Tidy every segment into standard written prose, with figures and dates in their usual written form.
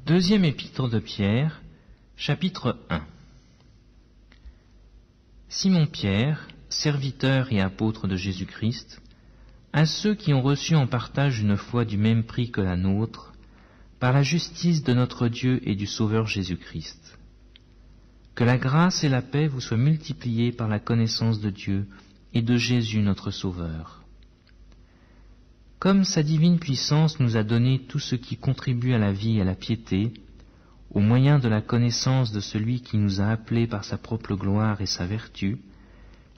Deuxième épître de Pierre, chapitre 1. Simon Pierre, serviteur et apôtre de Jésus-Christ, à ceux qui ont reçu en partage une foi du même prix que la nôtre, par la justice de notre Dieu et du Sauveur Jésus-Christ. Que la grâce et la paix vous soient multipliées par la connaissance de Dieu et de Jésus notre Sauveur. Comme sa divine puissance nous a donné tout ce qui contribue à la vie et à la piété, au moyen de la connaissance de celui qui nous a appelés par sa propre gloire et sa vertu,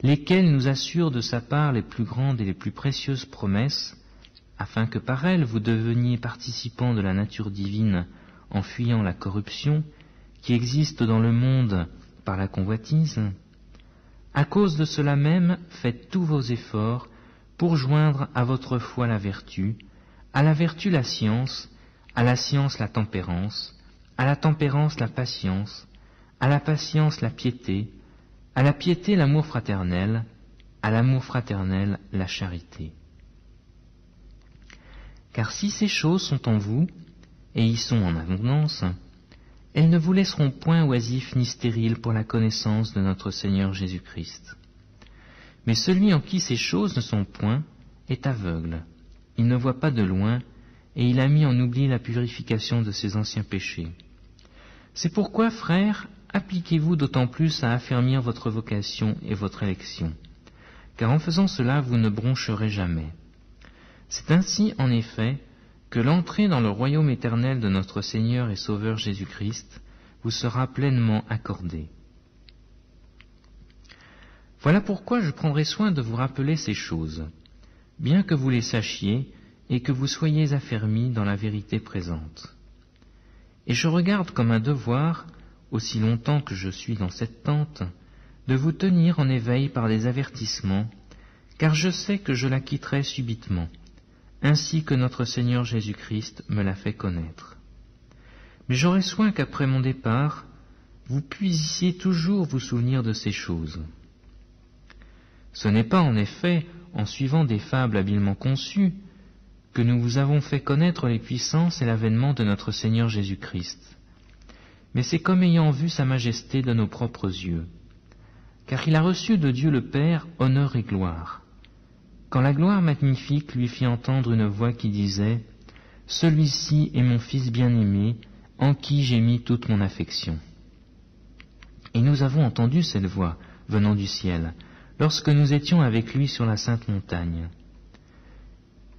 lesquels nous assurent de sa part les plus grandes et les plus précieuses promesses, afin que par elles vous deveniez participants de la nature divine en fuyant la corruption qui existe dans le monde par la convoitise. À cause de cela même, faites tous vos efforts pour joindre à votre foi la vertu la science, à la science la tempérance, à la tempérance la patience, à la patience la piété, à la piété l'amour fraternel, à l'amour fraternel la charité. Car si ces choses sont en vous, et y sont en abondance, elles ne vous laisseront point oisifs ni stériles pour la connaissance de notre Seigneur Jésus-Christ. Mais celui en qui ces choses ne sont point est aveugle. Il ne voit pas de loin, et il a mis en oubli la purification de ses anciens péchés. C'est pourquoi, frères, appliquez-vous d'autant plus à affermir votre vocation et votre élection, car en faisant cela, vous ne broncherez jamais. C'est ainsi, en effet, que l'entrée dans le royaume éternel de notre Seigneur et Sauveur Jésus-Christ vous sera pleinement accordée. Voilà pourquoi je prendrai soin de vous rappeler ces choses, bien que vous les sachiez et que vous soyez affermis dans la vérité présente. Et je regarde comme un devoir, aussi longtemps que je suis dans cette tente, de vous tenir en éveil par des avertissements, car je sais que je la quitterai subitement, ainsi que notre Seigneur Jésus-Christ me l'a fait connaître. Mais j'aurai soin qu'après mon départ, vous puissiez toujours vous souvenir de ces choses. Ce n'est pas en effet en suivant des fables habilement conçues que nous vous avons fait connaître les puissances et l'avènement de notre Seigneur Jésus-Christ, mais c'est comme ayant vu sa majesté de nos propres yeux, car il a reçu de Dieu le Père honneur et gloire, quand la gloire magnifique lui fit entendre une voix qui disait « Celui-ci est mon Fils bien-aimé, en qui j'ai mis toute mon affection. » Et nous avons entendu cette voix venant du ciel, lorsque nous étions avec lui sur la sainte montagne.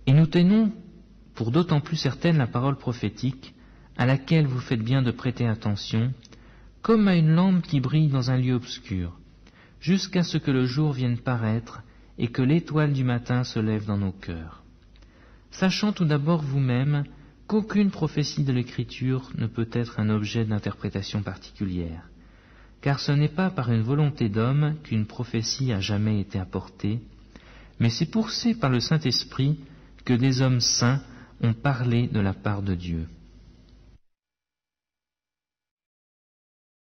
Et nous tenons pour d'autant plus certaine la parole prophétique, à laquelle vous faites bien de prêter attention, comme à une lampe qui brille dans un lieu obscur, jusqu'à ce que le jour vienne paraître et que l'étoile du matin se lève dans nos cœurs. Sachant tout d'abord vous-même qu'aucune prophétie de l'Écriture ne peut être un objet d'interprétation particulière, car ce n'est pas par une volonté d'homme qu'une prophétie a jamais été apportée, mais c'est poussé par le Saint-Esprit que des hommes saints ont parlé de la part de Dieu.